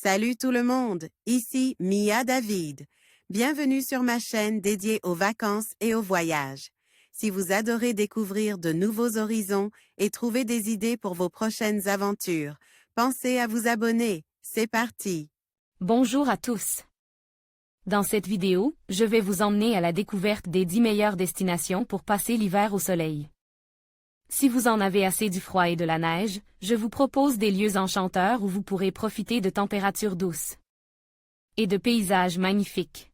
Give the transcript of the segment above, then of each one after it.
Salut tout le monde, ici Mia David. Bienvenue sur ma chaîne dédiée aux vacances et aux voyages. Si vous adorez découvrir de nouveaux horizons et trouver des idées pour vos prochaines aventures, pensez à vous abonner. C'est parti! Bonjour à tous. Dans cette vidéo, je vais vous emmener à la découverte des 10 meilleures destinations pour passer l'hiver au soleil. Si vous en avez assez du froid et de la neige, je vous propose des lieux enchanteurs où vous pourrez profiter de températures douces et de paysages magnifiques.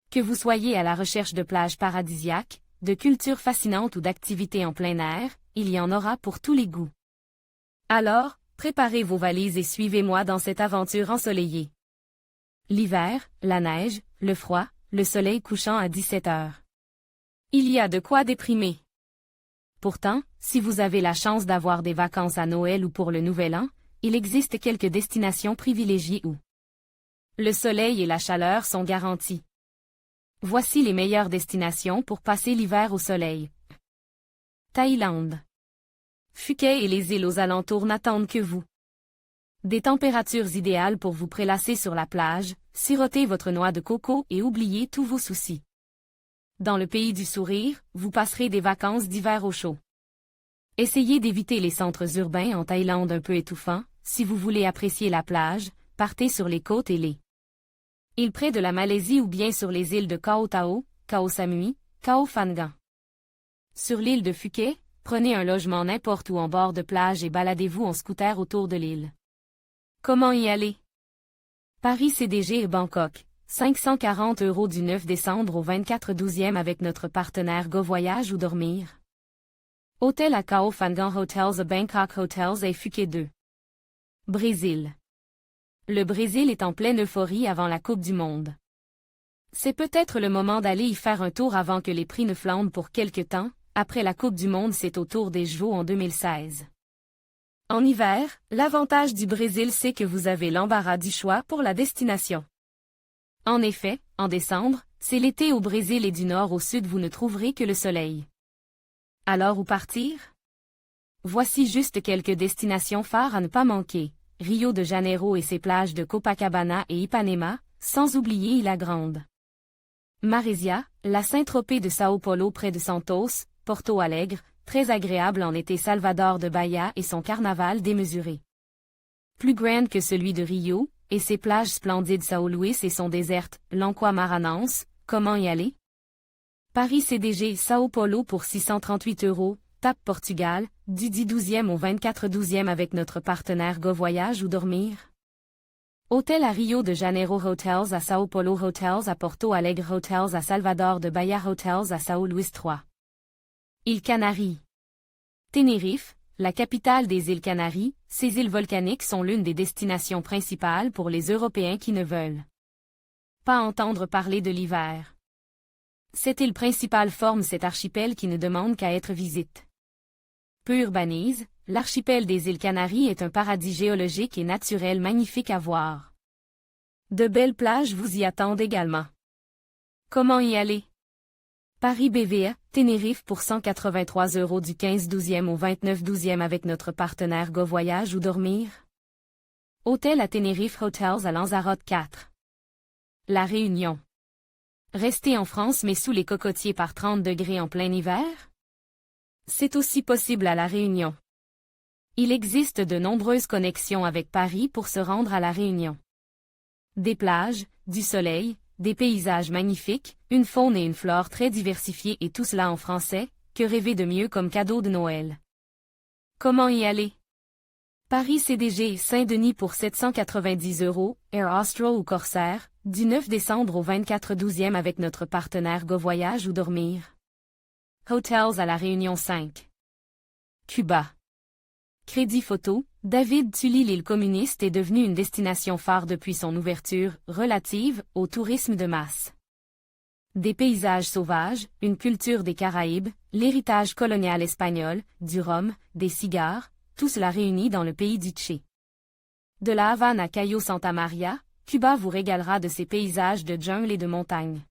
Que vous soyez à la recherche de plages paradisiaques, de cultures fascinantes ou d'activités en plein air, il y en aura pour tous les goûts. Alors, préparez vos valises et suivez-moi dans cette aventure ensoleillée. L'hiver, la neige, le froid, le soleil couchant à 17 heures. Il y a de quoi déprimer. Pourtant, si vous avez la chance d'avoir des vacances à Noël ou pour le Nouvel An, il existe quelques destinations privilégiées où le soleil et la chaleur sont garantis. Voici les meilleures destinations pour passer l'hiver au soleil. Thaïlande. Phuket et les îles aux alentours n'attendent que vous. Des températures idéales pour vous prélasser sur la plage, siroter votre noix de coco et oublier tous vos soucis. Dans le pays du sourire, vous passerez des vacances d'hiver au chaud. Essayez d'éviter les centres urbains en Thaïlande un peu étouffants. Si vous voulez apprécier la plage, partez sur les côtes et les îles près de la Malaisie ou bien sur les îles de Koh Tao, Koh Samui, Koh Phangan. Sur l'île de Phuket, prenez un logement n'importe où en bord de plage et baladez-vous en scooter autour de l'île. Comment y aller? Paris CDG et Bangkok. 540 € du 9 décembre au 24/12 avec notre partenaire GoVoyage ou dormir. Hôtel à Koh Phangan Hotels à Bangkok Hotels et Phuket 2. Brésil. Le Brésil est en pleine euphorie avant la Coupe du Monde. C'est peut-être le moment d'aller y faire un tour avant que les prix ne flambent pour quelque temps. Après la Coupe du Monde, c'est au tour des JO en 2016. En hiver, l'avantage du Brésil c'est que vous avez l'embarras du choix pour la destination. En effet, en décembre, c'est l'été au Brésil et du nord au sud vous ne trouverez que le soleil. Alors où partir? Voici juste quelques destinations phares à ne pas manquer. Rio de Janeiro et ses plages de Copacabana et Ipanema, sans oublier Ilha Grande. Marésia, la Saint-Tropez de Sao Paulo près de Santos, Porto Alegre, très agréable en été Salvador de Bahia et son carnaval démesuré. Plus grand que celui de Rio, et ses plages splendides São Luís et son désert, Lanqua Maranhães, comment y aller? Paris CDG Sao Paulo pour 638 €, TAP Portugal, du 10/12 au 24/12 avec notre partenaire GoVoyage ou dormir. Hôtel à Rio de Janeiro Hotels à Sao Paulo Hotels à Porto Alegre Hotels à Salvador de Bahia Hotels à São Luís 3. Îles Canaries. Tenerife, la capitale des îles Canaries, ces îles volcaniques sont l'une des destinations principales pour les Européens qui ne veulent pas entendre parler de l'hiver. Cette île principale forme cet archipel qui ne demande qu'à être visité. Peu urbanise, l'archipel des îles Canaries est un paradis géologique et naturel magnifique à voir. De belles plages vous y attendent également. Comment y aller? Paris BVA, Tenerife pour 183 € du 15/12 au 29/12 avec notre partenaire GoVoyage ou dormir. Hôtel à Tenerife Hotels à Lanzarote 4. La Réunion. Rester en France mais sous les cocotiers par 30 degrés en plein hiver? C'est aussi possible à La Réunion. Il existe de nombreuses connexions avec Paris pour se rendre à La Réunion. Des plages, du soleil, des paysages magnifiques, une faune et une flore très diversifiées et tout cela en français, que rêver de mieux comme cadeau de Noël? Comment y aller? Paris CDG Saint-Denis pour 790 €, Air Austro ou Corsair, du 9 décembre au 24/12 avec notre partenaire GoVoyage ou dormir. Hotels à La Réunion 5. Cuba. Crédit photo, David Tully l'île communiste est devenue une destination phare depuis son ouverture, relative, au tourisme de masse. Des paysages sauvages, une culture des Caraïbes, l'héritage colonial espagnol, du rhum, des cigares, tout cela réuni dans le pays du Tché. De la Havane à Cayo Santa Maria, Cuba vous régalera de ses paysages de jungle et de montagne.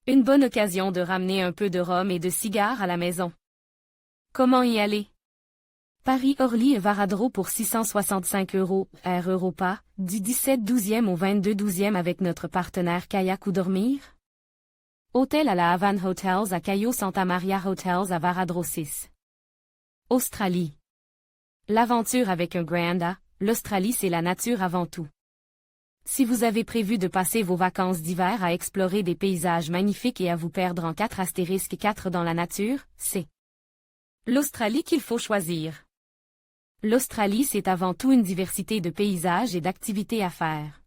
Une bonne occasion de ramener un peu de rhum et de cigares à la maison. Comment y aller? Paris-Orly et Varadro pour 665 € Air Europa, du 17/12e au 22/12e avec notre partenaire Kayak ou Dormir. Hôtel à la Havane Hotels à Cayo Santa Maria Hotels à Varadro 6. Australie. L'aventure avec un Granda, l'Australie c'est la nature avant tout. Si vous avez prévu de passer vos vacances d'hiver à explorer des paysages magnifiques et à vous perdre en 4*4 dans la nature, c'est l'Australie qu'il faut choisir. L'Australie c'est avant tout une diversité de paysages et d'activités à faire.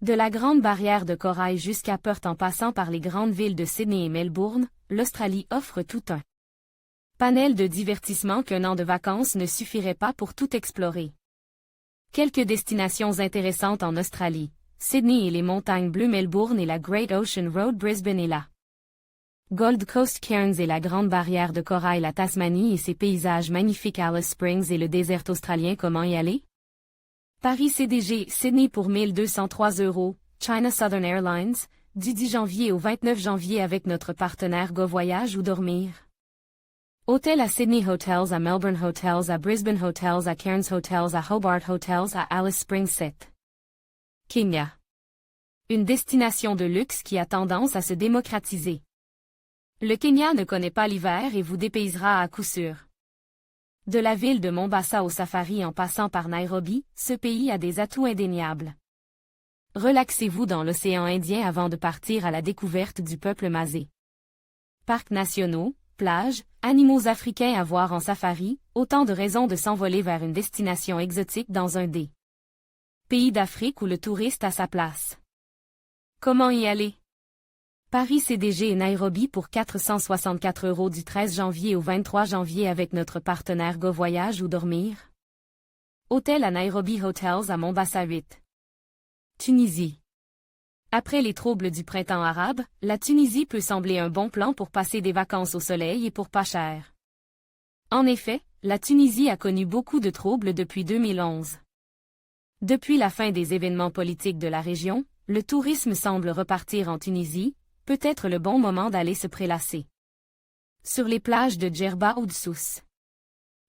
De la grande barrière de corail jusqu'à Perth en passant par les grandes villes de Sydney et Melbourne, l'Australie offre tout un panel de divertissements qu'un an de vacances ne suffirait pas pour tout explorer. Quelques destinations intéressantes en Australie, Sydney et les montagnes bleues, Melbourne et la Great Ocean Road, Brisbane et la Gold Coast, Cairns et la grande barrière de corail, la Tasmanie et ses paysages magnifiques, Alice Springs et le désert australien. Comment y aller? Paris CDG, Sydney pour 1203 €, China Southern Airlines, du 10 janvier au 29 janvier avec notre partenaire Go Voyage ou Dormir. Hôtel à Sydney Hotels, à Melbourne Hotels, à Brisbane Hotels, à Cairns Hotels, à Hobart Hotels, à Alice Springs 7. Kenya. Une destination de luxe qui a tendance à se démocratiser. Le Kenya ne connaît pas l'hiver et vous dépaysera à coup sûr. De la ville de Mombasa au safari en passant par Nairobi, ce pays a des atouts indéniables. Relaxez-vous dans l'océan Indien avant de partir à la découverte du peuple Mazé. Parcs nationaux, plages, animaux africains à voir en safari, autant de raisons de s'envoler vers une destination exotique dans un des pays d'Afrique où le touriste a sa place. Comment y aller? Paris CDG et Nairobi pour 464 € du 13 janvier au 23 janvier avec notre partenaire Go Voyage ou Dormir. Hôtel à Nairobi Hotels à Mombasa 8. Tunisie. Après les troubles du printemps arabe, la Tunisie peut sembler un bon plan pour passer des vacances au soleil et pour pas cher. En effet, la Tunisie a connu beaucoup de troubles depuis 2011. Depuis la fin des événements politiques de la région, le tourisme semble repartir en Tunisie, peut-être le bon moment d'aller se prélasser. Sur les plages de Djerba ou de Sousse.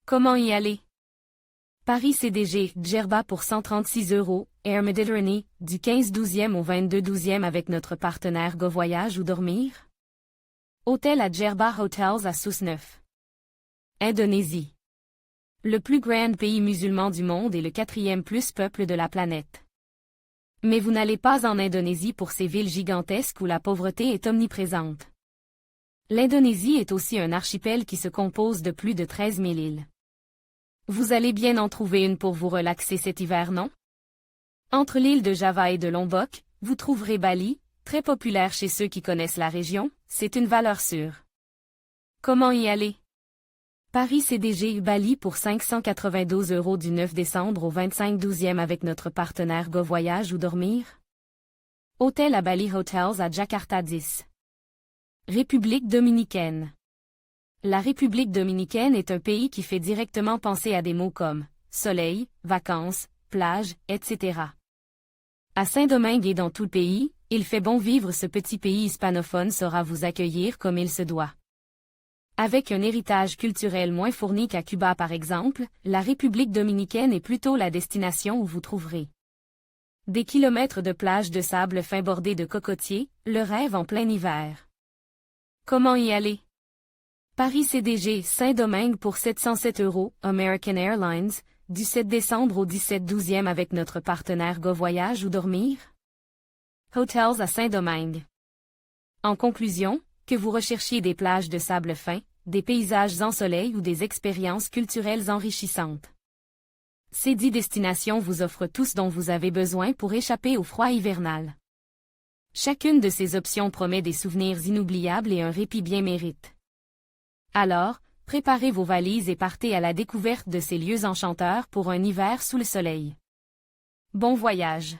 Comment y aller? Paris CDG, Djerba pour 136 €, Air Méditerranée, du 15/12e au 22/12e avec notre partenaire Go Voyage ou Dormir. Hôtel à Djerba Hotels à Sousse 9. Indonésie. Le plus grand pays musulman du monde et le 4e plus peuple de la planète. Mais vous n'allez pas en Indonésie pour ces villes gigantesques où la pauvreté est omniprésente. L'Indonésie est aussi un archipel qui se compose de plus de 13 000 îles. Vous allez bien en trouver une pour vous relaxer cet hiver, non? Entre l'île de Java et de Lombok, vous trouverez Bali, très populaire chez ceux qui connaissent la région, c'est une valeur sûre. Comment y aller? Paris CDG Bali pour 592 € du 9 décembre au 25/12e avec notre partenaire Go Voyage ou Dormir. Hôtel à Bali Hotels à Jakarta 10. République dominicaine. La République dominicaine est un pays qui fait directement penser à des mots comme soleil, vacances, plage, etc. À Saint-Domingue et dans tout le pays, il fait bon vivre. Ce petit pays hispanophone saura vous accueillir comme il se doit. Avec un héritage culturel moins fourni qu'à Cuba par exemple, la République dominicaine est plutôt la destination où vous trouverez des kilomètres de plages de sable fin bordées de cocotiers, le rêve en plein hiver. Comment y aller? Paris CDG Saint-Domingue pour 707 €, American Airlines, du 7 décembre au 17/12e avec notre partenaire Go Voyage ou Dormir. Hotels à Saint-Domingue. En conclusion, que vous recherchiez des plages de sable fin, des paysages ensoleillés ou des expériences culturelles enrichissantes. Ces 10 destinations vous offrent tout ce dont vous avez besoin pour échapper au froid hivernal. Chacune de ces options promet des souvenirs inoubliables et un répit bien mérite. Alors, préparez vos valises et partez à la découverte de ces lieux enchanteurs pour un hiver sous le soleil. Bon voyage!